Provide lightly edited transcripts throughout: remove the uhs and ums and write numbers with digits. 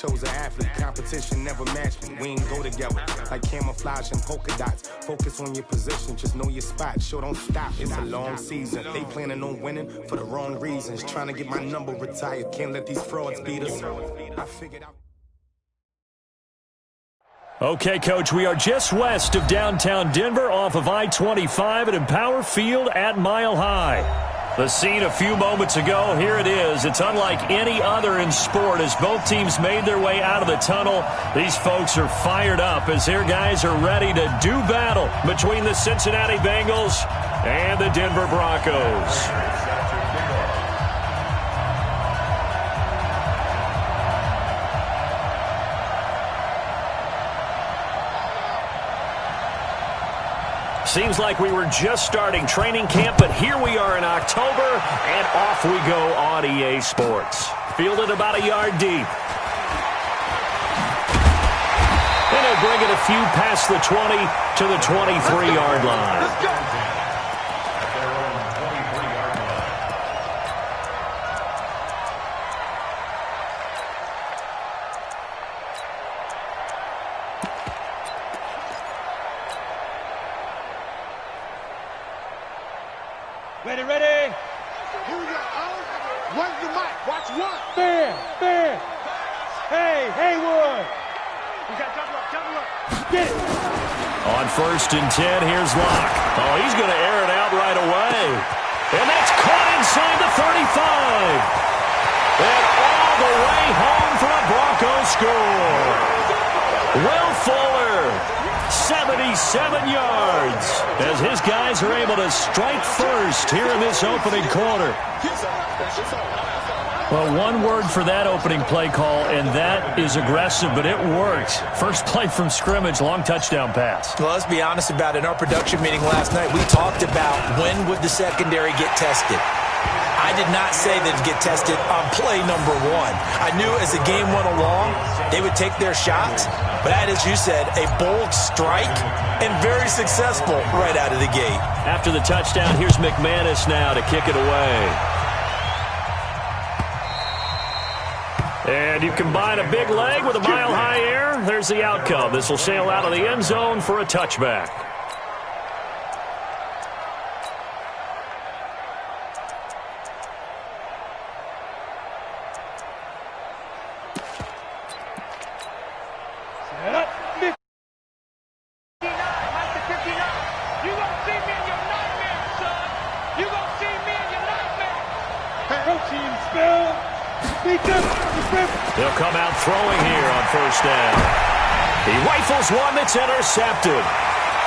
chose an athlete. Competition never matched me. We ain't go together like camouflage and polka dots. Focus on your position, just know your spot. Sure, don't stop. It's a long season. They planning on winning for the wrong reasons. Trying to get my number retired. Can't let these frauds beat us. I figured out. Okay, Coach, we are just west of downtown Denver off of I-25 at Empower Field at Mile High. The scene a few moments ago, here it is. It's unlike any other in sport as both teams made their way out of the tunnel. These folks are fired up as their guys are ready to do battle between the Cincinnati Bengals and the Denver Broncos. Seems like we were just starting training camp, but here we are in October, and off we go on EA Sports. Fielded about a yard deep. And he'll bring it a few past the 20 to the 23-yard line. Let's go. Ready, ready. Here we go. Where's the mic? Watch one. Fair. Hey, Haywood. We got double up. Get it. On 1st and 10, here's Locke. Oh, he's going to air it out right away. And that's caught inside the 35. And all the way home for a Broncos score. Will Fuller, 77 yards, as his guys are able to strike first here in this opening quarter. Well, one word for that opening play call, and that is aggressive, but it worked. First play from scrimmage, long touchdown pass. Well, let's be honest about it. In our production meeting last night, we talked about when would the secondary get tested. I did not say they'd get tested on play number one. I knew as the game went along, they would take their shots. But that, as you said, a bold strike and very successful right out of the gate. After the touchdown, here's McManus now to kick it away. And you combine a big leg with a mile-high air. There's the outcome. This will sail out of the end zone for a touchback. They'll come out throwing here on 1st down. He rifles one that's intercepted.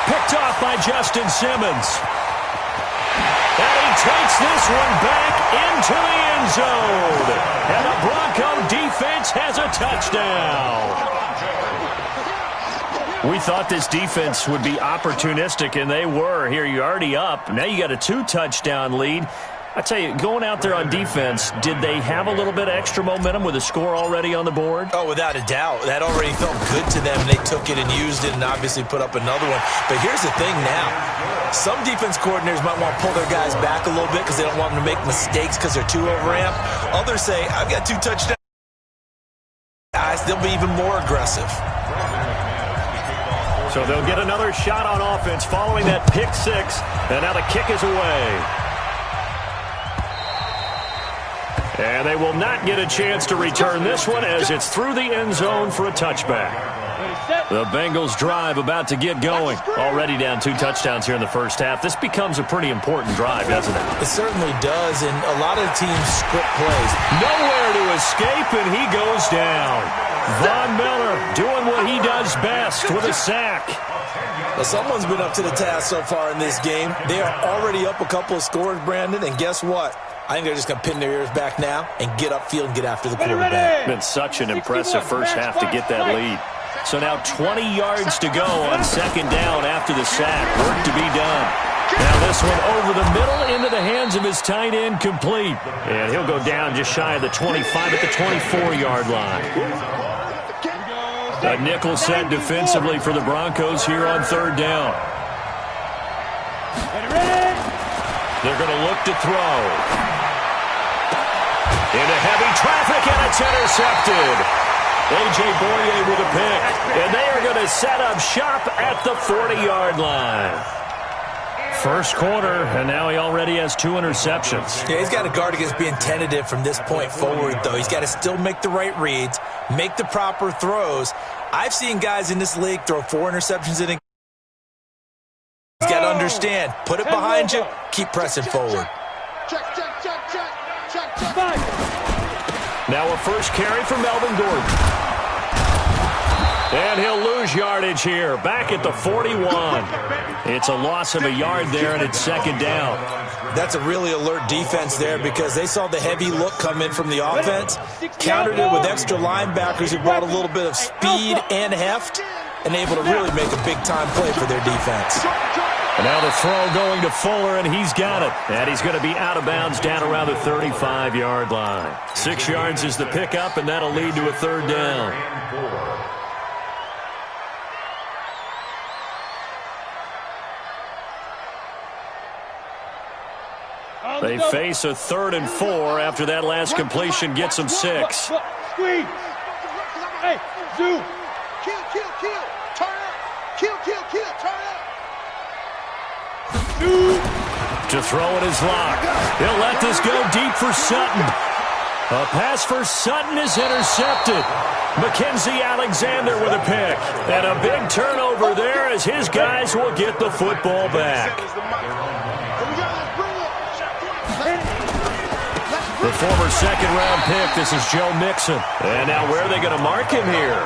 Picked off by Justin Simmons. And he takes this one back into the end zone. And the Bronco defense has a touchdown. We thought this defense would be opportunistic, and they were. Here you're already up. Now you got a 2-touchdown lead. I tell you, going out there on defense, did they have a little bit of extra momentum with a score already on the board? Oh, without a doubt. That already felt good to them. They took it and used it and obviously put up another one. But here's the thing now. Some defense coordinators might want to pull their guys back a little bit because they don't want them to make mistakes because they're too overamped. Others say, I've got 2 touchdowns. Guys, they'll be even more aggressive. So they'll get another shot on offense following that pick 6. And now the kick is away. And they will not get a chance to return this one as it's through the end zone for a touchback. The Bengals drive about to get going. Already down 2 touchdowns here in the first half. This becomes a pretty important drive, doesn't it? It certainly does, and a lot of teams script plays. Nowhere to escape, and he goes down. Von Miller doing what he does best with a sack. Well, someone's been up to the task so far in this game. They are already up a couple of scores, Brandon, and guess what? I think they're just going to pin their ears back now and get upfield and get after the quarterback. Been such an impressive first half to get that lead. So now 20 yards to go on 2nd down after the sack. Work to be done. Now this one over the middle into the hands of his tight end, complete. And he'll go down just shy of the 25 at the 24-yard line. A nickel set defensively for the Broncos here on 3rd down. They're going to look to throw. Into heavy traffic, and it's intercepted. A.J. Boye with a pick. And they are going to set up shop at the 40-yard line. First quarter, and now he already has 2 interceptions. Yeah, he's got to guard against being tentative from this point forward, though. He's got to still make the right reads, make the proper throws. I've seen guys in this league throw 4 interceptions in a game. He's got to understand, put it behind you, keep pressing forward. Now a first carry for Melvin Gordon. And he'll lose yardage here, back at the 41. It's a loss of a yard there, and it's second down. That's a really alert defense there because they saw the heavy look come in from the offense, countered it with extra linebackers who brought a little bit of speed and heft, and able to really make a big-time play for their defense. And now the throw going to Fuller, and he's got it. And he's going to be out of bounds down around the 35-yard line. 6 yards is the pickup, and that'll lead to a third down. They face a 3rd and 4 after that last completion gets them 6. Squeeze. Hey, zoom. Kill. Turn up. Kill. Turn up. Zoom. To throw it is Locke. He'll let this go deep for Sutton. A pass for Sutton is intercepted. Mackenzie Alexander with a pick. And a big turnover there as his guys will get the football back. The former second-round pick, this is Joe Mixon. And now where are they going to mark him here?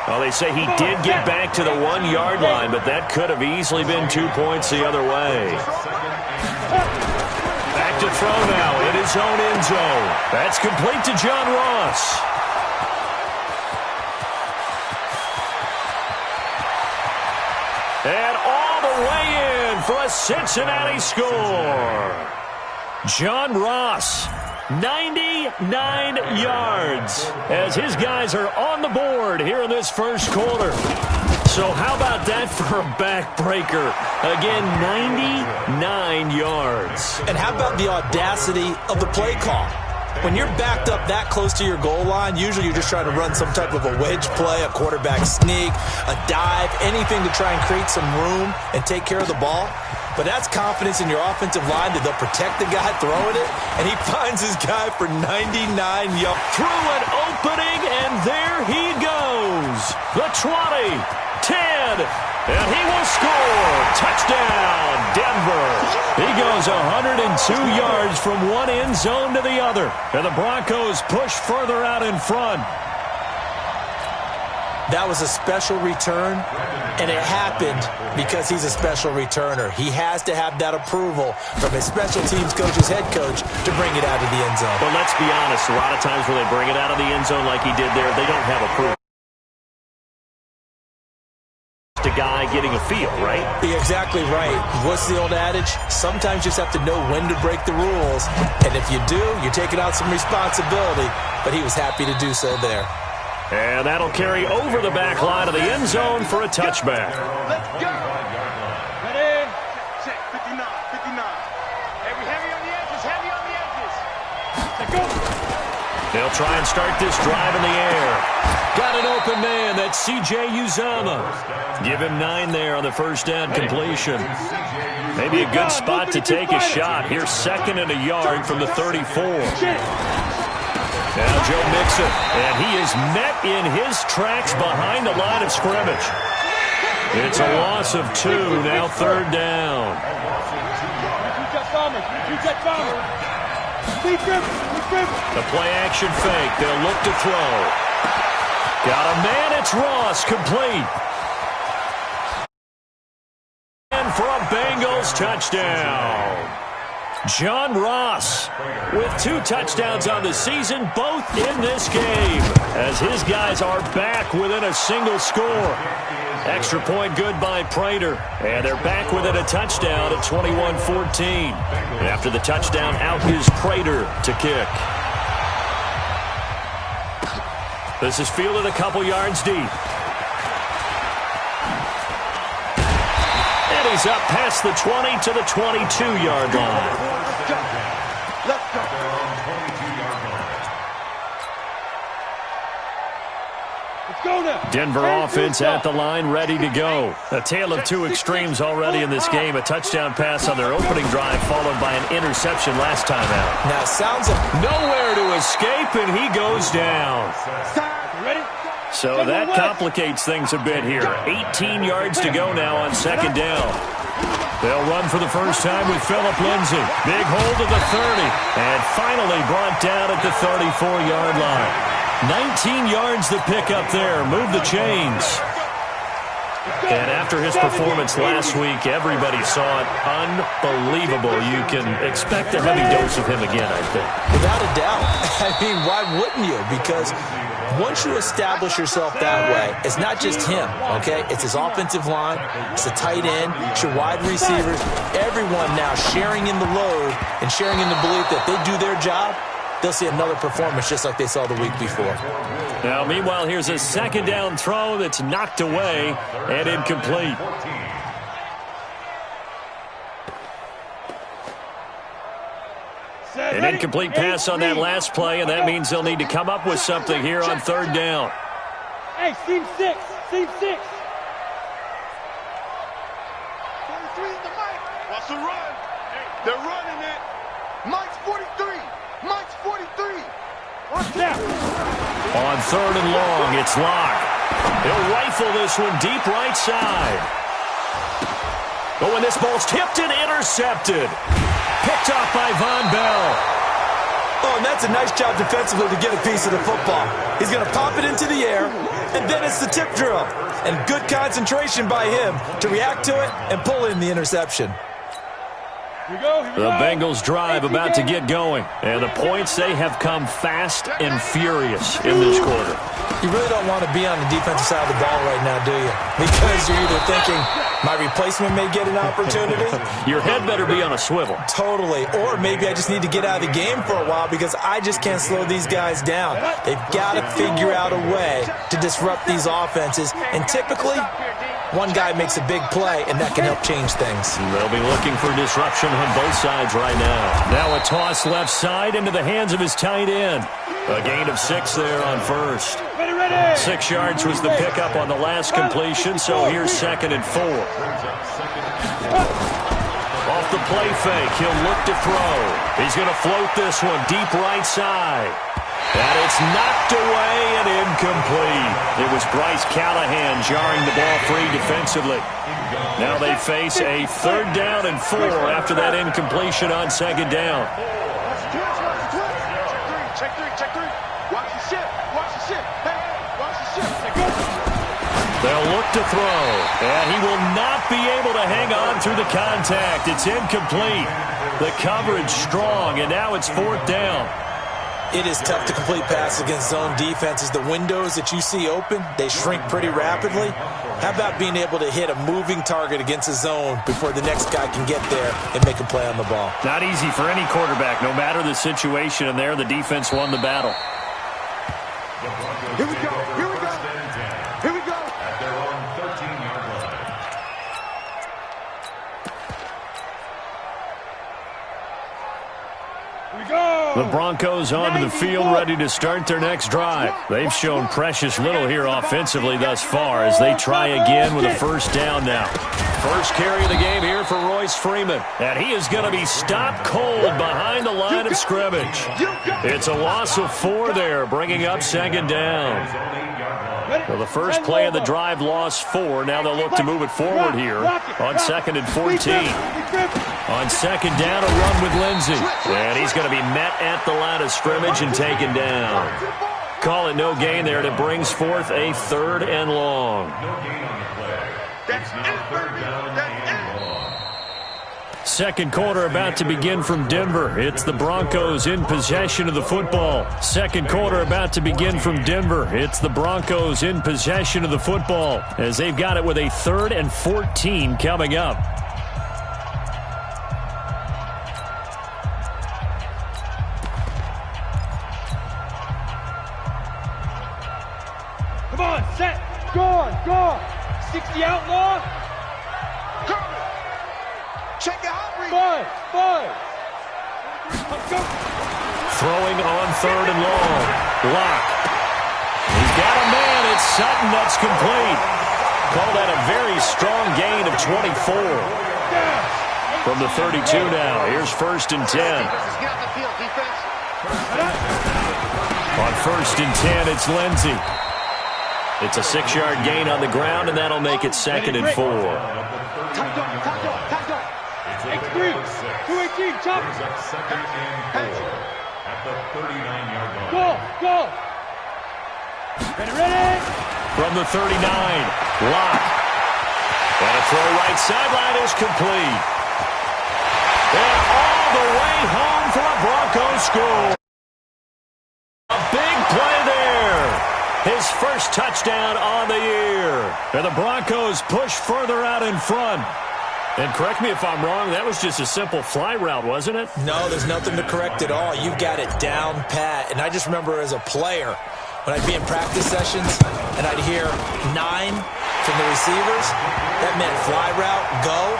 Well, they say he did get back to the 1-yard line, but that could have easily been 2 points the other way. Back to throw now in his own end zone. That's complete to John Ross. And all the way in for a Cincinnati score. John Ross, 99 yards as his guys are on the board here in this first quarter. So how about that for a backbreaker? Again, 99 yards. And how about the audacity of the play call? When you're backed up that close to your goal line, usually you're just trying to run some type of a wedge play, a quarterback sneak, a dive, anything to try and create some room and take care of the ball. But that's confidence in your offensive line that they'll protect the guy throwing it, and he finds his guy for 99 yards. Through an opening, and there he goes. The 20, 10, and he will score. Touchdown, Denver. He goes 102 yards from one end zone to the other, and the Broncos push further out in front. That was a special return, and it happened because he's a special returner. He has to have that approval from his special teams coach, his head coach, to bring it out of the end zone. But let's be honest, a lot of times when they bring it out of the end zone like he did there, they don't have approval. A guy getting a feel, right? You're exactly right. What's the old adage? Sometimes you just have to know when to break the rules, and if you do, you're taking out some responsibility, but he was happy to do so there. And that'll carry over the back line of the end zone for a touchback. Let's go. Ready? Check, 59. Heavy on the edges. Let's go. They'll try and start this drive in the air. Got an open man. That's C.J. Uzomah. Give him 9 there on the first down completion. Maybe a good spot to take a shot. Here's 2nd and a yard from the 34. Now Joe Mixon, and he is met in his tracks behind the line of scrimmage. It's a loss of 2, now 3rd down. The play-action fake, they'll look to throw. Got a man, it's Ross, complete. And for a Bengals touchdown. John Ross with 2 touchdowns on the season, both in this game, as his guys are back within a single score. Extra point good by Prater, and they're back within a touchdown at 21-14. After the touchdown, out is Prater to kick. This is fielded a couple yards deep. And he's up past the 20 to the 22-yard line. Let's go. Denver offense at the line, ready to go. A tale of two extremes already in this game. A touchdown pass on their opening drive, followed by an interception last time out. Now, sounds like nowhere to escape, and he goes down. So that complicates things a bit here. 18 yards to go now on second down. They'll run for the first time with Phillip Lindsay. Big hold of the 30, and finally brought down at the 34-yard line. 19 yards the pick up there. Move the chains. And after his performance last week, everybody saw it. Unbelievable. You can expect a heavy dose of him again, I think. Without a doubt. I mean, why wouldn't you? Because once you establish yourself that way, it's not just him, okay? It's his offensive line, it's the tight end, it's your wide receivers, everyone now sharing in the load and sharing in the belief that they do their job, they'll see another performance just like they saw the week before. Now, meanwhile, here's a second down throw that's knocked away and incomplete. An incomplete pass on that last play, and that means they'll need to come up with something here on third down. Hey, seam six. 23 in the mic. Wants to run. They're running it. Mike's 43. Mike's 43. Watch that. On third and long, it's Locke. He'll rifle this one deep right side. Oh, and this ball's tipped and intercepted. Picked off by Von Bell. Oh, and that's a nice job defensively to get a piece of the football. He's going to pop it into the air, and then it's the tip drill. And good concentration by him to react to it and pull in the interception. The Bengals drive about to get going. And the points, they have come fast and furious in this quarter. You really don't want to be on the defensive side of the ball right now, do you? Because you're either thinking, my replacement may get an opportunity. Your head better be on a swivel. Totally. Or maybe I just need to get out of the game for a while because I just can't slow these guys down. They've got to figure out a way to disrupt these offenses. And typically, one guy makes a big play, and that can help change things. They'll be looking for disruption on both sides right now. Now a toss left side into the hands of his tight end. A gain of 6 there on first. 6 yards was the pickup on the last completion, so here's 2nd and 4. Off the play fake, he'll look to throw. He's going to float this one deep right side. And it's knocked away and incomplete. It was Bryce Callahan jarring the ball free defensively. Now they face a 3rd down and 4 after that incompletion on 2nd down. Check three. Watch the ship. Hey, watch the ship. They'll look to throw. And he will not be able to hang on through the contact. It's incomplete. The coverage strong, and now it's 4th down. It is tough to complete passes against zone defenses. The windows that you see open, they shrink pretty rapidly. How about being able to hit a moving target against a zone before the next guy can get there and make a play on the ball? Not easy for any quarterback, no matter the situation, and there the defense won the battle. Here we go. At their own 13-yard line. The Broncos onto the field, ready to start their next drive. They've shown precious little here offensively thus far as they try again with a 1st down now. First carry of the game here for Royce Freeman. And he is going to be stopped cold behind the line of scrimmage. It's a loss of 4 there, bringing up 2nd down. So the first play of the drive lost 4. Now they'll look to move it forward here on 2nd and 14. On 2nd down, a run with Lindsay. And he's going to be met at the line of scrimmage and taken down. Call it no gain there, and it brings forth a 3rd and long. Second quarter about to begin from Denver. It's the Broncos in possession of the football. Second quarter about to begin from Denver. It's the Broncos in possession of the football as they've got it with a 3rd and 14 coming up. Come on, set, go. 60 outlaw. Check it out. 5. Let's go. Throwing on 3rd and long. Locke. He's got a man. It's Sutton, that's complete. Call that a very strong gain of 24. From the 32 now, here's 1st and 10. On 1st and 10, it's Lindsey. It's a 6-yard gain on the ground, and that'll make it 2nd and 4. X3, 218, chop. Second and 4 at the 39-yard line. Go. Ready. From the 39, Locke. And a throw right sideline is complete. And all the way home for a Broncos score. A big play there. His first touchdown on the year. And the Broncos push further out in front. And correct me if I'm wrong, that was just a simple fly route, wasn't it? No, there's nothing to correct at all. You've got it down pat. And I just remember as a player, when I'd be in practice sessions and I'd hear 9 from the receivers, that meant fly route, go,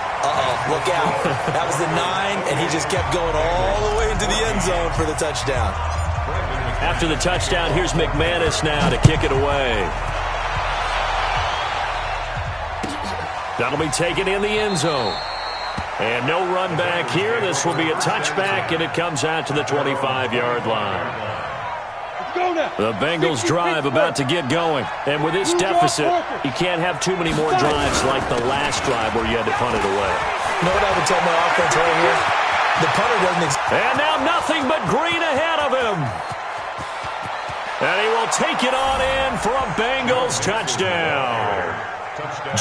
look out. That was the 9, and he just kept going all the way into the end zone for the touchdown. After the touchdown, here's McManus now to kick it away. That'll be taken in the end zone. And no run back here. This will be a touchback, and it comes out to the 25-yard line. The Bengals drive about to get going. And with this deficit, you can't have too many more drives like the last drive where you had to punt it away. You know what I would tell my offense right here? The punter doesn't exist. And now nothing but green ahead of him. And he will take it on in for a Bengals touchdown.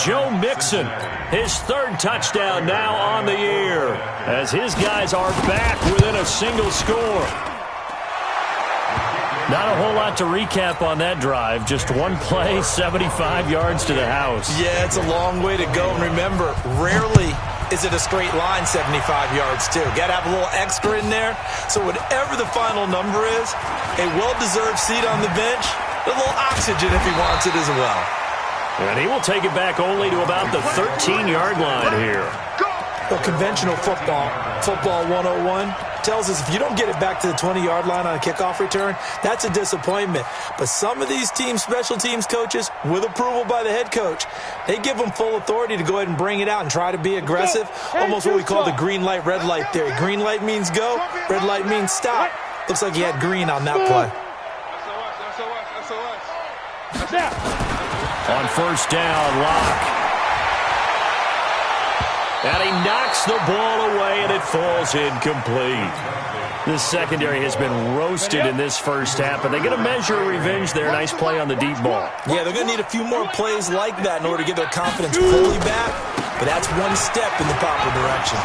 Joe Mixon, his 3rd touchdown now on the year, as his guys are back within a single score. Not a whole lot to recap on that drive. Just one play, 75 yards to the house. Yeah, it's a long way to go. And remember, rarely is it a straight line 75 yards, too. Got to have a little extra in there. So whatever the final number is, a well-deserved seat on the bench, a little oxygen if he wants it as well. And he will take it back only to about the 13-yard line here. Well, conventional football 101, tells us if you don't get it back to the 20-yard line on a kickoff return, that's a disappointment. But some of these special teams coaches, with approval by the head coach, they give them full authority to go ahead and bring it out and try to be aggressive, almost what we call the green light, red light theory. Green light means go, red light means stop. Looks like he had green on that play. On 1st down, Locke. And he knocks the ball away, and it falls incomplete. This secondary has been roasted in this first half, but they're going to measure a revenge there. Nice play on the deep ball. Yeah, they're going to need a few more plays like that in order to get their confidence fully back, but that's one step in the proper direction.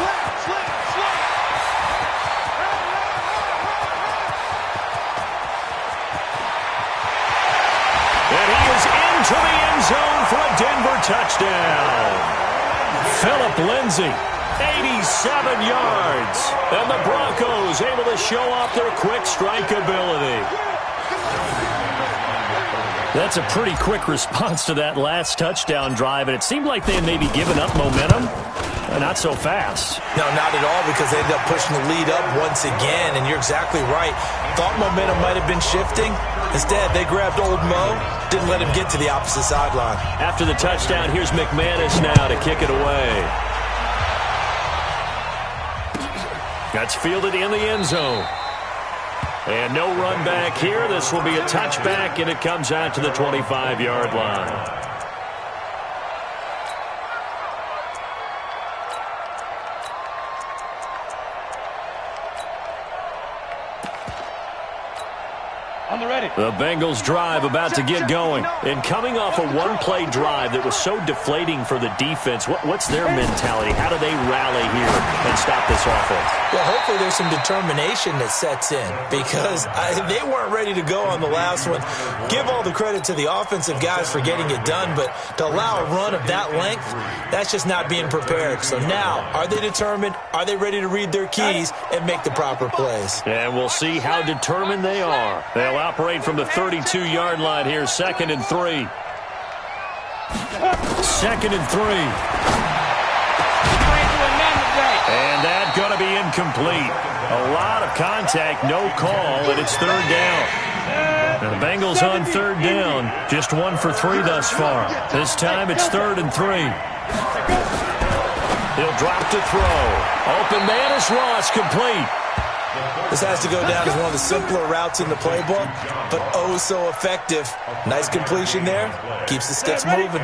And he is into the end zone for a Denver touchdown. Phillip Lindsay, 87 yards. And the Broncos able to show off their quick strike ability. That's a pretty quick response to that last touchdown drive, and it seemed like they had maybe given up momentum. Not so fast. No, not at all, because they ended up pushing the lead up once again, and you're exactly right. Thought momentum might have been shifting. Instead, they grabbed old Mo, didn't let him get to the opposite sideline. After the touchdown, here's McManus now to kick it away. That's fielded in the end zone. And no run back here. This will be a touchback, and it comes out to the 25-yard line. The Bengals drive about to get going. And coming off a one-play drive that was so deflating for the defense, what's their mentality? How do they rally here and stop this offense? Well, hopefully there's some determination that sets in, because they weren't ready to go on the last one. Give all the credit to the offensive guys for getting it done, but to allow a run of that length, that's just not being prepared. So now, are they determined? Are they ready to read their keys and make the proper plays? And we'll see how determined they are. They'll operate from the 32-yard line here, 2nd and 3. 2nd and 3. And that's going to be incomplete. A lot of contact, no call, and it's 3rd down. And the Bengals on third down. Just 1 for 3 thus far. This time it's 3rd and 3. He'll drop to throw. Open man is Ross, complete. This has to go down as one of the simpler routes in the playbook, but oh so effective. Nice completion there. Keeps the sticks moving.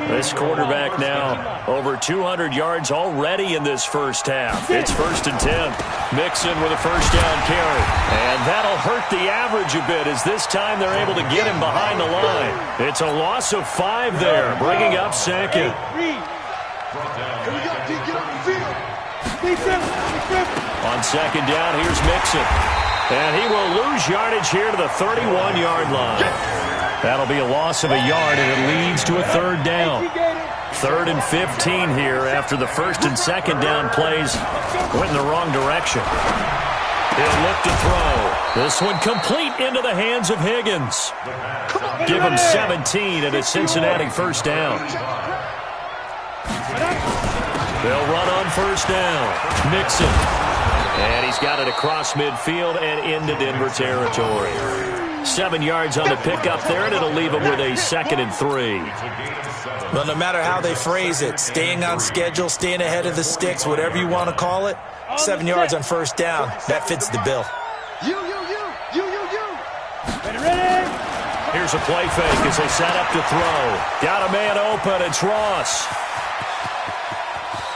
This quarterback now over 200 yards already in this first half. It's 1st and 10. Mixon with a first down carry. And that'll hurt the average a bit as this time they're able to get him behind the line. It's a loss of 5 there, bringing up 2nd. On 2nd down, here's Mixon. And he will lose yardage here to the 31-yard line. That'll be a loss of a yard, and it leads to a 3rd down. 3rd and 15 here after the 1st and 2nd down plays went in the wrong direction. He'll look to throw. This one complete into the hands of Higgins. Give him 17 and a Cincinnati 1st down. They'll run on 1st down. Mixon. And he's got it across midfield and into Denver territory. 7 yards on the pickup there, and it'll leave him with a 2nd and 3. Well, no matter how they phrase it, staying on schedule, staying ahead of the sticks, whatever you want to call it, 7 yards on 1st down, that fits the bill. You. Ready? Here's a play fake as they set up to throw. Got a man open. It's Ross.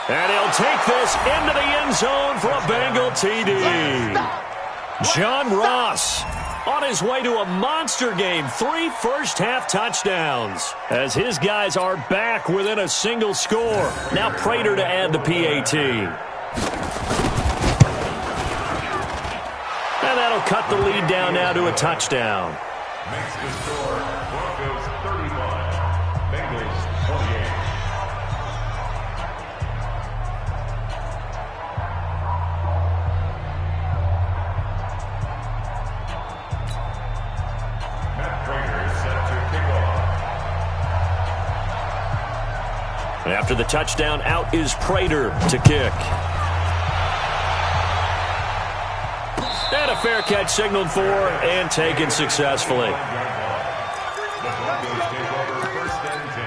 And he'll take this into the end zone for a Bengal TD. John Ross on his way to a monster game. 3 first-half touchdowns as his guys are back within a single score. Now Prater to add the PAT. And that'll cut the lead down now to a touchdown. Makes the score Broncos 35, Bengals 28. Matt Prater is set to kick off. After the touchdown, out is Prater to kick. And a fair catch signaled for and taken successfully. The Broncos take over 1st and 10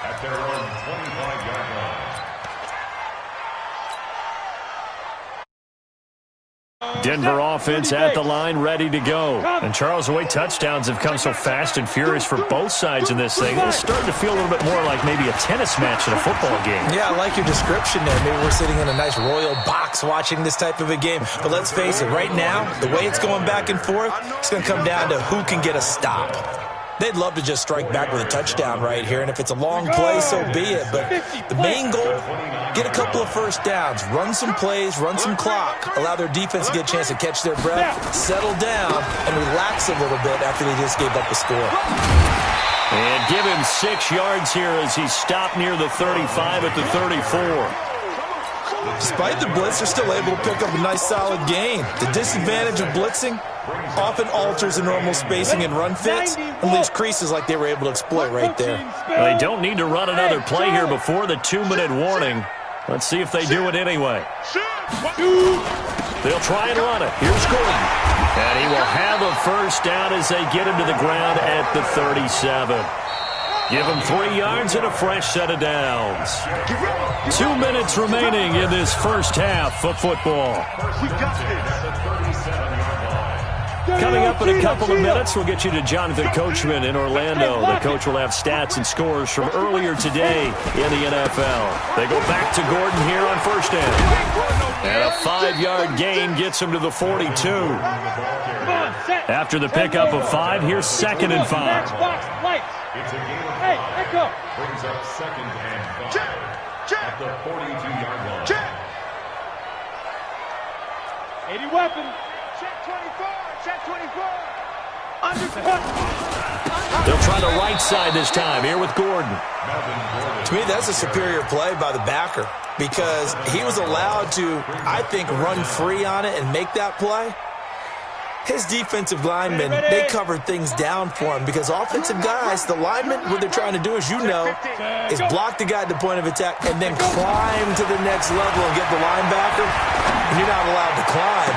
at their own 25-yard line. Denver offense at the line, ready to go. And Charles, the way touchdowns have come so fast and furious for both sides in this thing, it's starting to feel a little bit more like maybe a tennis match in a football game. Yeah, I like your description there. Maybe we're sitting in a nice royal box watching this type of a game. But let's face it, right now, the way it's going back and forth, it's going to come down to who can get a stop. They'd love to just strike back with a touchdown right here, and if it's a long play, so be it. But the main goal, get a couple of first downs, run some plays, run some clock, allow their defense to get a chance to catch their breath, settle down, and relax a little bit after they just gave up a score. And give him 6 yards here as he stopped near the 35 at the 34. Despite the blitz, they're still able to pick up a nice solid gain. The disadvantage of blitzing often alters the normal spacing and run fits and leaves creases like they were able to exploit right there. They don't need to run another play here before the 2-minute warning. Let's see if they do it anyway. They'll try and run it. Here's Gordon. And he will have a first down as they get him to the ground at the 37. Give him 3 yards and a fresh set of downs. 2 minutes remaining in this first half of football. Coming up in a couple of minutes, we'll get you to Jonathan Coachman in Orlando. The coach will have stats and scores from earlier today in the NFL. They go back to Gordon here on first down. And a 5-yard gain gets him to the 42. After the pickup of 5, here's 2nd and 5. It's a game of 5. Brings up 2nd and 5 at the 42-yard line. 80 weapon. Check 24. Check 24. They'll try the right side this time, here with Gordon. To me, that's a superior play by the backer because he was allowed to, I think, run free on it and make that play. His defensive linemen, they covered things down for him because offensive guys, the linemen, what they're trying to do, as you know, is block the guy at the point of attack and then climb to the next level and get the linebacker. And you're not allowed to climb.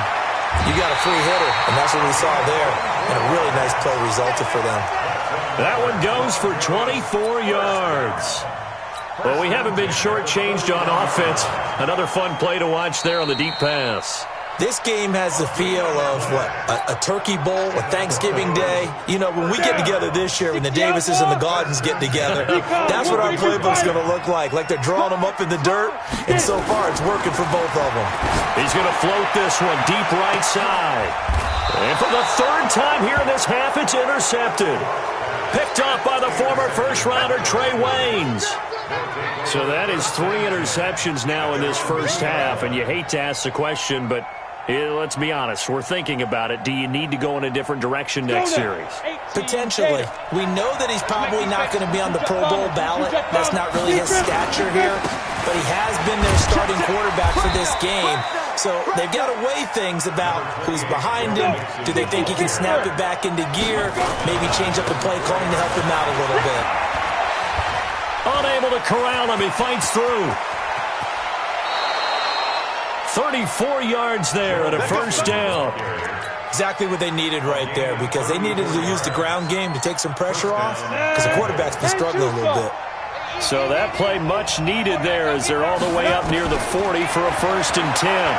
You got a free hitter, and that's what we saw there. And a really nice play resulted for them. That one goes for 24 yards. Well, we haven't been shortchanged on offense. Another fun play to watch there on the deep pass. This game has the feel of, a turkey bowl, a Thanksgiving Day. You know, when we get together this year, when the Davises and the Gaudens get together, that's what our playbook's going to look like they're drawing them up in the dirt, and so far it's working for both of them. He's going to float this one deep right side. And for the third time here in this half, it's intercepted. Picked off by the former first-rounder Trey Waynes. So that is 3 interceptions now in this first half, and you hate to ask the question, but let's be honest, we're thinking about it. Do you need to go in a different direction next series? Potentially. We know that he's probably not going to be on the Pro Bowl ballot. That's not really his stature here, but he has been their starting quarterback for this game. So they've got to weigh things about who's behind him. Do they think he can snap it back into gear? Maybe change up the play calling to help him out a little bit. Unable to corral him. He fights through. 34 yards there at a first down. Exactly what they needed right there, because they needed to use the ground game to take some pressure off, because the quarterback's been struggling a little bit. So that play much needed there as they're all the way up near the 40 for a 1st and 10.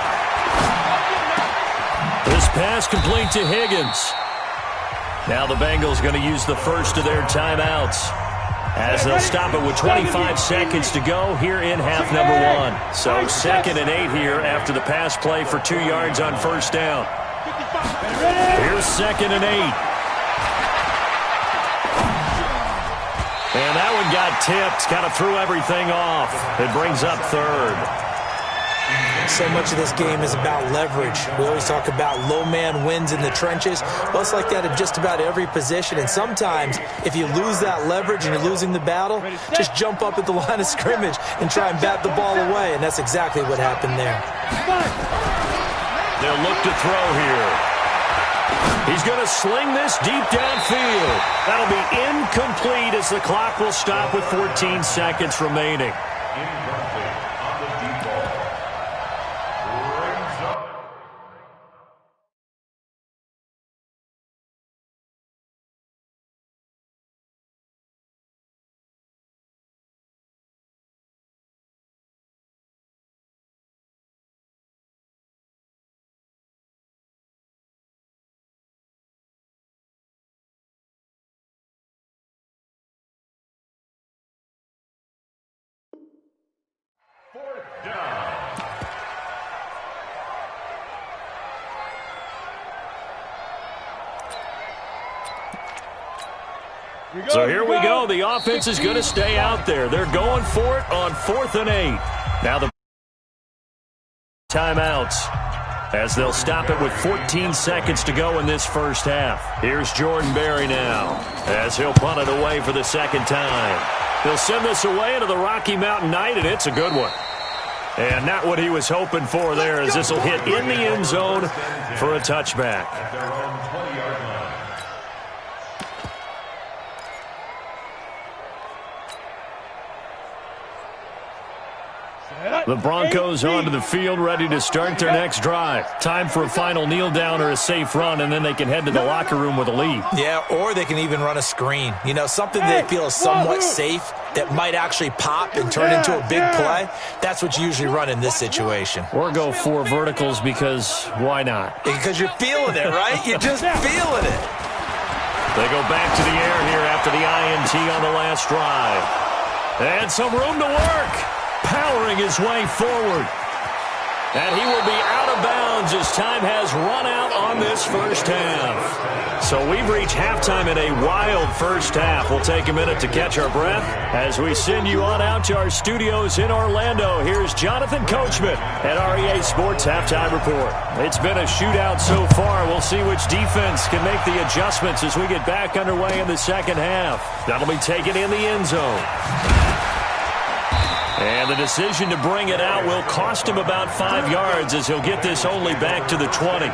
This pass complete to Higgins. Now the Bengals going to use the first of their timeouts, as they'll stop it with 25 seconds to go here in half number 1. So 2nd and 8 here after the pass play for 2 yards on first down. Here's 2nd and 8. And that one got tipped, kind of threw everything off. It brings up 3rd. So much of this game is about leverage. We always talk about low man wins in the trenches. Well, it's like that in just about every position. And sometimes, if you lose that leverage and you're losing the battle, just jump up at the line of scrimmage and try and bat the ball away. And that's exactly what happened there. They'll look to throw here. He's going to sling this deep downfield. That'll be incomplete as the clock will stop with 14 seconds remaining. So here we go. The offense is going to stay out there. They're going for it on 4th and 8. Now the timeouts as they'll stop it with 14 seconds to go in this first half. Here's Jordan Berry now as he'll punt it away for the second time. He'll send this away into the Rocky Mountain Night, and it's a good one. And not what he was hoping for there, as this will hit in the end zone for a touchback. The Broncos onto the field, ready to start their next drive. Time for a final kneel down or a safe run, and then they can head to the locker room with a lead. Yeah, or they can even run a screen. You know, something they feel is somewhat safe that might actually pop and turn into a big play. That's what you usually run in this situation. Or go 4 verticals, because why not? Because you're feeling it, right? You're just feeling it. They go back to the air here after the INT on the last drive. And some room to work. Powering his way forward. And he will be out of bounds as time has run out on this first half. So we've reached halftime in a wild first half. We'll take a minute to catch our breath as we send you on out to our studios in Orlando. Here's Jonathan Coachman at REA Sports Halftime Report. It's been a shootout so far. We'll see which defense can make the adjustments as we get back underway in the second half. That'll be taken in the end zone. And the decision to bring it out will cost him about 5 yards as he'll get this only back to the 20.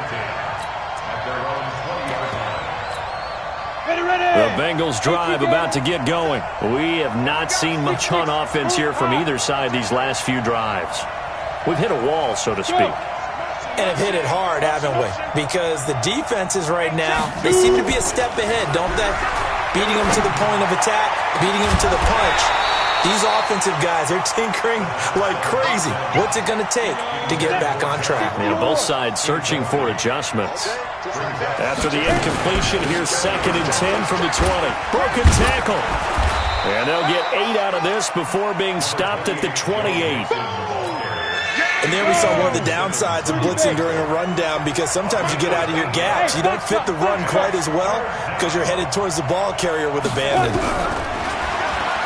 The Bengals drive about to get going. We have not seen much on offense here from either side these last few drives. We've hit a wall, so to speak. And have hit it hard, haven't we? Because the defenses right now, they seem to be a step ahead, don't they? Beating them to the point of attack, beating them to the punch. These offensive guys, they're tinkering like crazy. What's it going to take to get back on track? Yeah, both sides searching for adjustments. After the incompletion, here's 2nd and 10 from the 20. Broken tackle. And they'll get 8 out of this before being stopped at the 28. And there we saw one of the downsides of blitzing during a rundown, because sometimes you get out of your gaps. You don't fit the run quite as well because you're headed towards the ball carrier with abandon.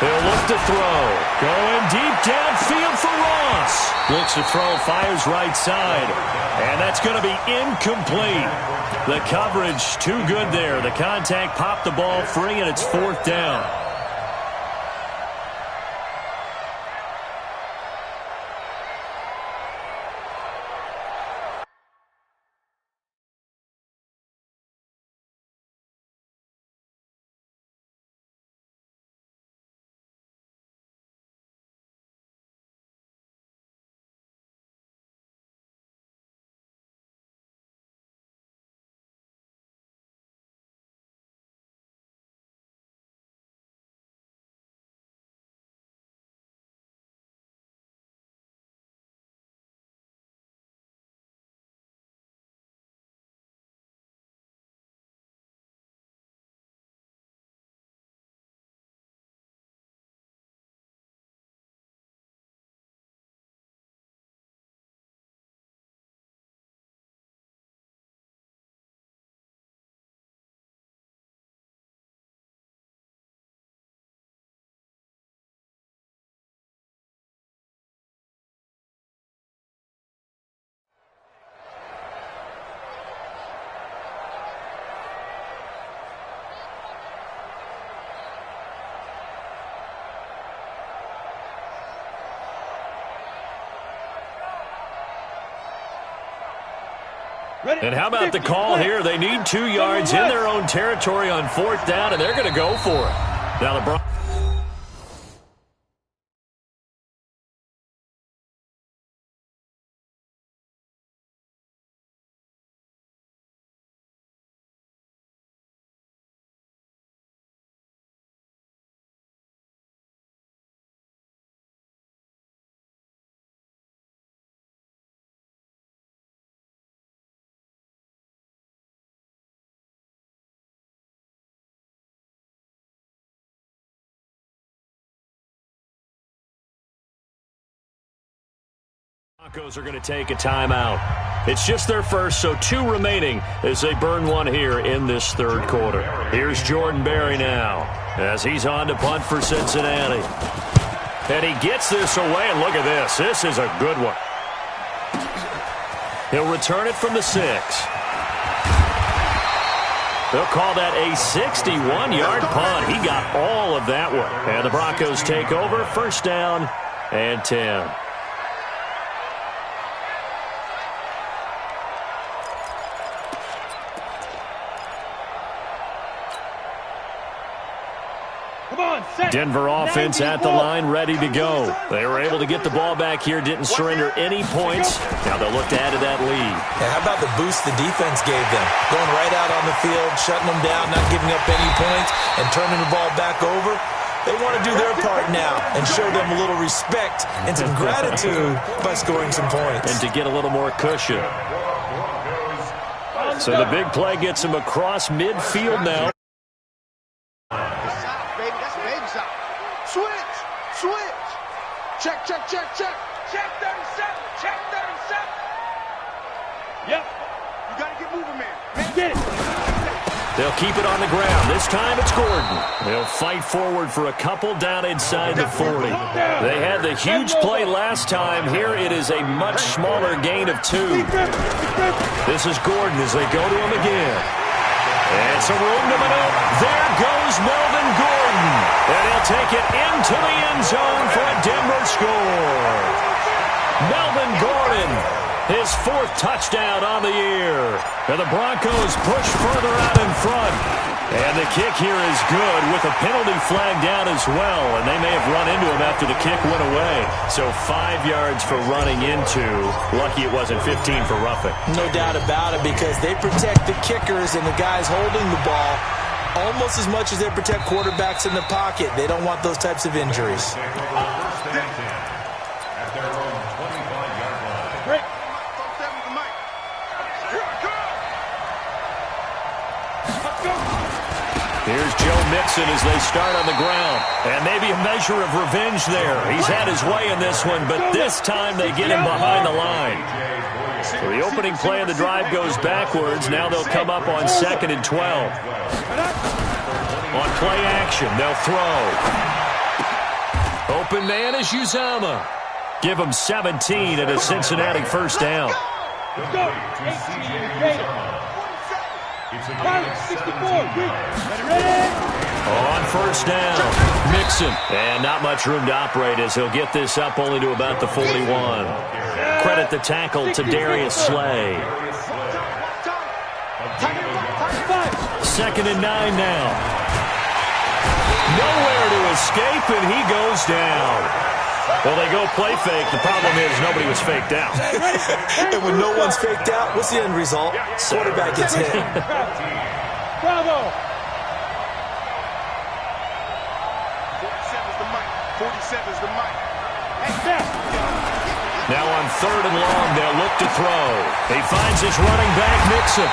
He'll look to throw. Going deep downfield for Ross. Looks to throw, fires right side. And that's going to be incomplete. The coverage too good there. The contact popped the ball free, and it's 4th down. And how about the call here? They need 2 yards in their own territory on 4th down, and they're going to go for it. Now the Broncos. Broncos are going to take a timeout. It's just their first, so 2 remaining as they burn one here in this 3rd quarter. Here's Jordan Berry now as he's on to punt for Cincinnati. And he gets this away, and look at this. This is a good one. He'll return it from the 6. They'll call that a 61-yard punt. He got all of that one. And the Broncos take over, 1st down and 10. Denver offense at the line, ready to go. They were able to get the ball back here, didn't surrender any points. Now they'll look to add to that lead. Yeah, how about the boost the defense gave them? Going right out on the field, shutting them down, not giving up any points, and turning the ball back over. They want to do their part now and show them a little respect and some gratitude by scoring some points. And to get a little more cushion. So the big play gets him across midfield now. Switch. Check. Check 37. Check 37. Yep. You got to get moving, man. Get it. They'll keep it on the ground. This time it's Gordon. They'll fight forward for a couple down inside the 40. They had the huge play last time. Here it is a much smaller gain of 2. This is Gordon as they go to him again. And some room to maneuver. There goes Melvin Gordon. And he'll take it into the end zone for a Denver score. Melvin Gordon His 4th touchdown on the year. And the Broncos push further out in front. And the kick here is good with a penalty flag down as well. And they may have run into him after the kick went away. So 5 yards for running into. Lucky it wasn't 15 for roughing. No doubt about it, because they protect the kickers and the guys holding the ball almost as much as they protect quarterbacks in the pocket. They don't want those types of injuries. Here's Joe Mixon as they start on the ground. And maybe a measure of revenge there. He's had his way in this one, but this time they get him behind the line. So the opening play of the drive goes backwards. Now they'll come up on 2nd and 12. On play action, they'll throw. Open man is Uzama. Give him 17 and a Cincinnati 1st down. Let's go. 64. On 1st down, Mixon. And not much room to operate as he'll get this up only to about the 41. Credit the tackle to Darius Slay. 2nd and 9 now. Nowhere to escape, and he goes down. Well, they go play fake. The problem is nobody was faked out. And when no one's faked out, what's the end result? Quarterback gets hit. Bravo. 47's the mic. 47's the mic. Now on 3rd and long, they'll look to throw. He finds his running back, Mixon.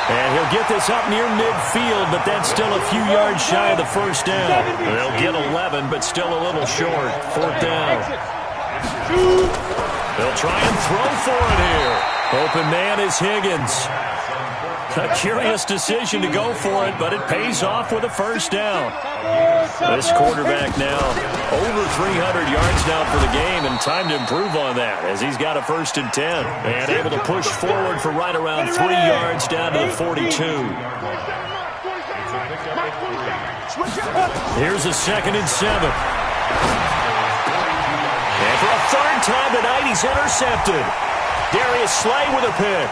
And he'll get this up near midfield, but that's still a few yards shy of the 1st down. They'll get 11, but still a little short. 4th down. They'll try and throw for it here. Open man is Higgins. A curious decision to go for it, but it pays off with a 1st down. This quarterback now over 300 yards now for the game, and time to improve on that as he's got a 1st and 10. And able to push forward for right around 3 yards down to the 42. Here's a 2nd and 7. And for a 3rd time tonight, he's intercepted. Darius Slay with a pick.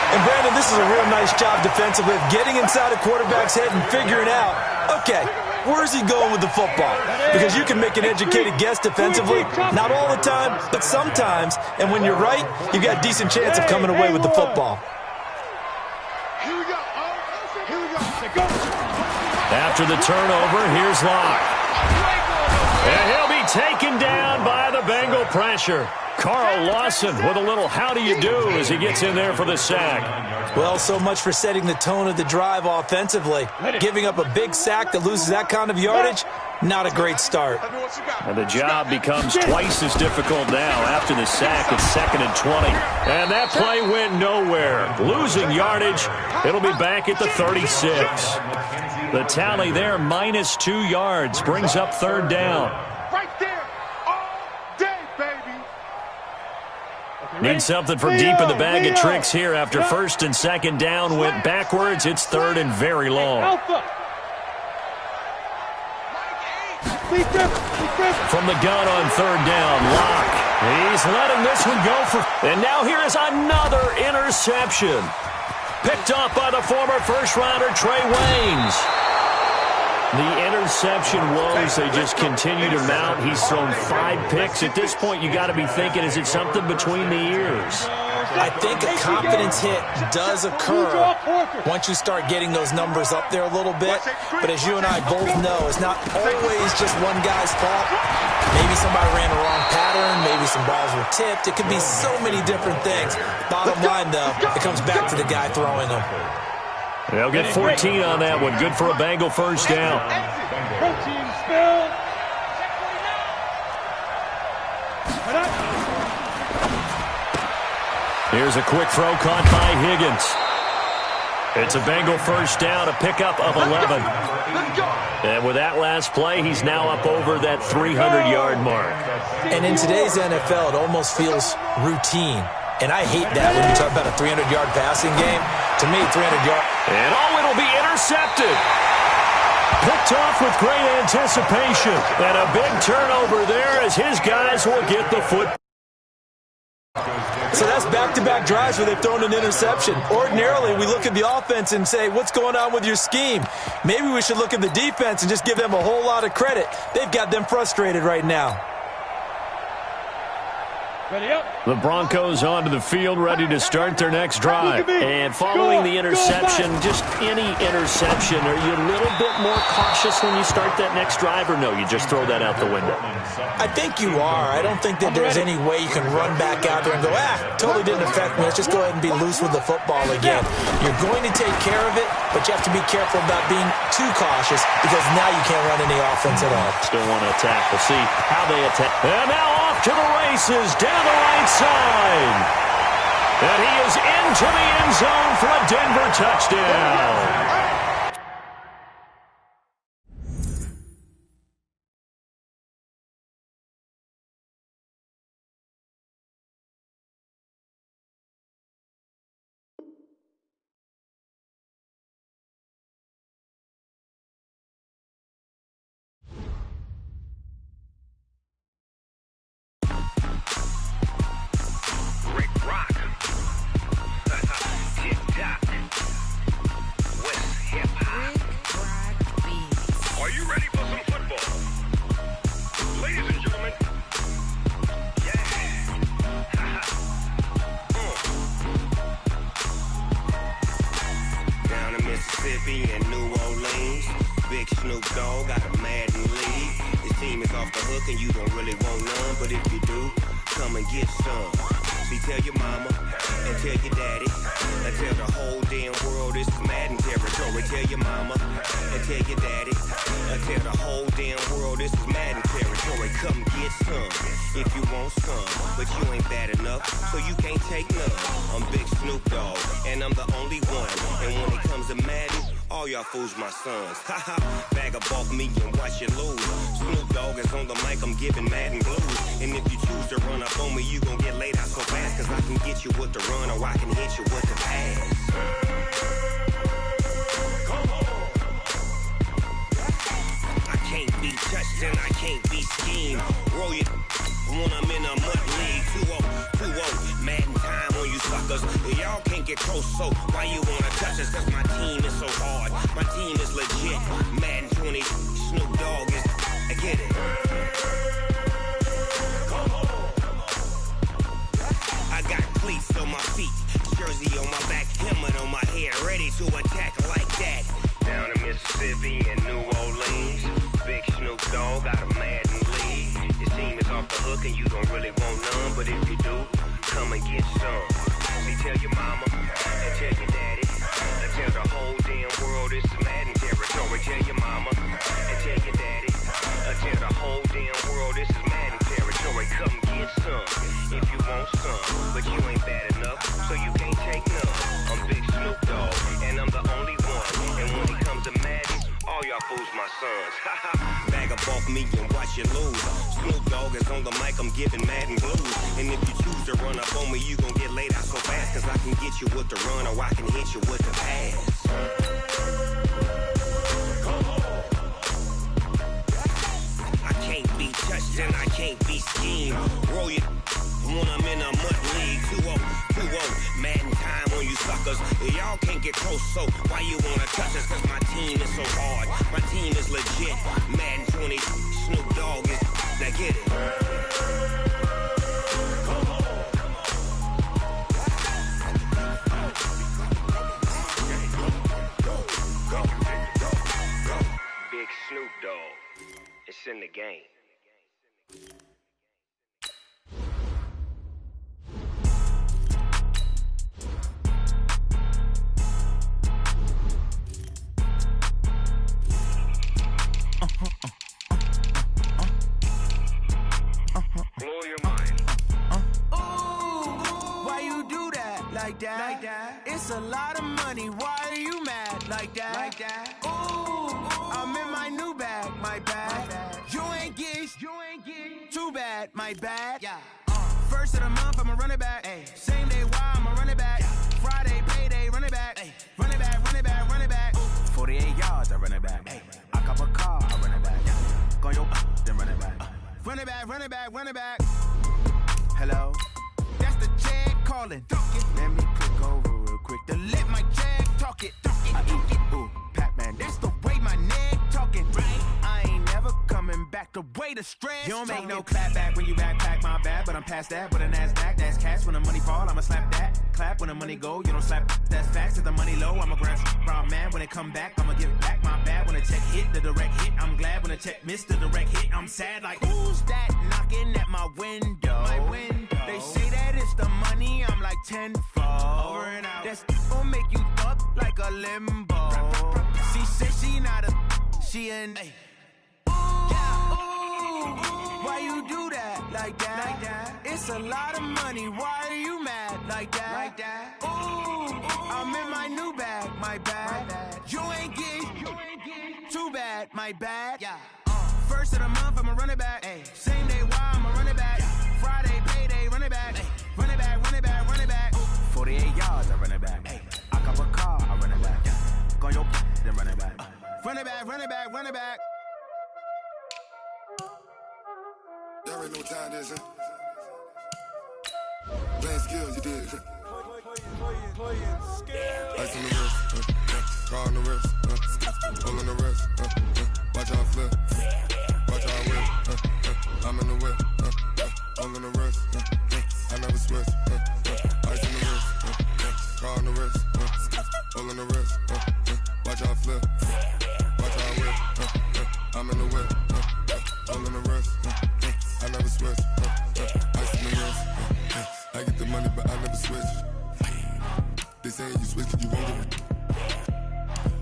And, Brandon, this is a real nice job defensively of getting inside a quarterback's head and figuring out, okay, where's he going with the football? Because you can make an educated guess defensively, not all the time, but sometimes. And when you're right, you've got a decent chance of coming away with the football. Here we go. Here we go. After the turnover, here's Locke. And he'll be taken down by the Bengal pressure. Carl Lawson with a little how do you do as he gets in there for the sack. Well, so much for setting the tone of the drive offensively. Giving up a big sack that loses that kind of yardage, not a great start. And the job becomes twice as difficult now after the sack. It's 2nd and 20. And that play went nowhere. Losing yardage, it'll be back at the 36. The tally there, -2 yards, brings up 3rd down. Right there. All day, baby. Need something from deep in the bag of tricks here after 1st and 2nd down went backwards. It's 3rd and very long. Alpha. From the gun on 3rd down, Locke. He's letting this one go for... And now here is another interception. Picked off by the former first-rounder Trey Waynes. The interception woes, they just continue to mount. He's thrown 5 picks. At this point, you got to be thinking, is it something between the ears? I think a confidence hit does occur once you start getting those numbers up there a little bit. But as you and I both know, it's not always just one guy's fault. Maybe somebody ran the wrong pattern. Maybe some balls were tipped. It could be so many different things. Bottom line, though, it comes back to the guy throwing them. They'll get 14 on that one. Good for a Bengal 1st down. Protein spill. Here's a quick throw caught by Higgins. It's a Bengal 1st down, a pickup of 11. And with that last play, he's now up over that 300-yard mark. And in today's NFL, it almost feels routine. And I hate that when you talk about a 300-yard passing game. To me, 300 yards. And it'll be intercepted. Picked off off with great anticipation. And a big turnover there as his guys will get the foot. So that's back-to-back drives where they've thrown an interception. Ordinarily, we look at the offense and say, what's going on with your scheme? Maybe we should look at the defense and just give them a whole lot of credit. They've got them frustrated right now. Ready up. The Broncos onto the field, ready to start their next drive. And following the interception, just any interception, are you a little bit more cautious when you start that next drive, or no, you just throw that out the window? I think you are. I don't think that there's any way you can run back out there and go, totally didn't affect me. Let's just go ahead and be loose with the football again. You're going to take care of it, but you have to be careful about being too cautious because now you can't run any offense at all. Still want to attack. We'll see how they attack. And now off to the races down the right side. And he is into the end zone for a Denver touchdown. in New Orleans. Big Snoop Dogg got a Madden lead. His team is off the hook and you don't really want none, but if you do, come and get some. See, tell your mama and tell your daddy and tell the whole damn world this is Madden territory. Tell your mama and tell your daddy and tell the whole damn world this is Madden territory. Come get some if you want some, but you ain't bad enough, so you can't take none. I'm Big Snoop Dogg and I'm the only one, and when it comes to Madden, all y'all fools my sons. Haha, bag up off me and watch you lose. Snoop Dogg is on the mic, I'm giving Madden blues. And if you choose to run up on me, you gon' get laid out so fast, cause I can get you with the run or I can hit you with the pass. Come on. I can't be touched and I can't be schemed. Roll you when I'm in a mud league. 2-0, Madden time on you suckers. Y'all can't get close, so why you wanna touch us? Cause my team is so hard, my team is legit. Madden 20, Snoop Dogg is, I get it. Come on. I got cleats on my feet, jersey on my back, helmet on my head, ready to attack like that. Down in Mississippi and New Orleans, Big Snoop Dogg got a Madden lead. His team is off the hook and you don't really want none, but if you do, come and get some. See, tell your mama and tell your daddy and tell the whole damn world this is Madden territory. Tell your mama and tell your daddy and tell the whole damn world this is Madden territory. Come get some if you want some, but you ain't bad enough, so you can't take none. I'm Big Snoop Dogg and I'm the only one, and when it comes to Madden, all y'all fools my sons. Bag up off me and watch you lose. Snoop Dogg is on the mic, I'm giving Madden blues. And if you choose to run up on me, you gon' get laid out so fast, cause I can get you with the run or I can hit you with the pass. Come on. I can't be touched and I can't be schemed. Roll you when I'm in a mud league. 2-0, Madden time on you suckers. Y'all can't get close, so why you wanna touch us? Cause my team is so hard, my team is legit. Madden 20, Snoop Dogg is, now get it. Come on. Big Snoop Dogg, it's in the game. Blow your mind. Ooh, why you do that? Like that? It's a lot of money. Why are you mad? Like that? Ooh, I'm in my new bag. My bad. You ain't get too bad. My bad. Yeah. First of the month, I'ma run it back. Ay. Same day, why I'ma run it back. Friday, payday, run it back. Ay. Run it back. 48 yards, I run it back. Ay. I cop a car, I Run it back, run it back, run it back. Hello? That's the Jag calling. Let me click over real quick to let my Jag talk it. I eat it, ooh, Pac-Man. That's the way my neck talking. I ain't never coming back the way the stress. You don't make no clap back when you backpack, my bad. But I'm past that with a NASDAQ. That's cash when the money fall, I'ma slap that. Clap when the money go, you don't slap. That's facts. If the money low, I'ma grab brown man. When it come back, I'ma give it back. My bad when the check hit, the direct hit. I'm glad when the check missed the direct hit. I'm sad like, who's that knocking at my window? They say that it's the money, I'm like tenfold. Over and out. That's gon' make you up like a limbo. She said she not a, she an. Why you do that like that? It's a lot of money. Why are you mad like that? Ooh, I'm in my new bag, my bad. You ain't get too bad, my bad. First of the month, I'ma run it back. Same day, why I'ma run it back. Friday, payday, run it back. Run it back, run it back, run it back. 48 yards, I run it back. I cop a car, I run it back. Go your then run it back. Run it back, run it back, run it back. There ain't no time, this, huh? Playing skills, you did. Ice on the wrist, car on the wrist, hole on the wrist, watch how I flip, watch how I whip, I'm in the whip, hole on the wrist, I never switch, ice on the wrist, car on the wrist, hole on the wrist, watch how I flip, watch how I whip, I'm in the whip, hole on the wrist, I never switch, ice on the wrist, I get the money but I never switch. They saying you switch and you won't get it.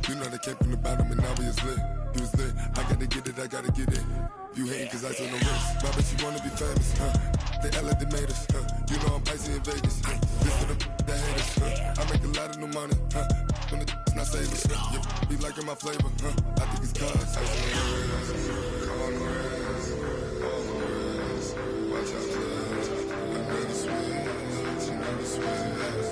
You know they came from the bottom and now we is lit. You was lit, I gotta get it, I gotta get it. You hating cause ice on the wrist. Why bet you wanna be famous, They act like they made us, You know I'm icy in Vegas, This for the that hate us, I make a lot of new money, When it's not savers, You be liking my flavor, I think it's cause ice on the wrist, car on the wrist, all on the wrist, watch out flash, I never switch, you never switch.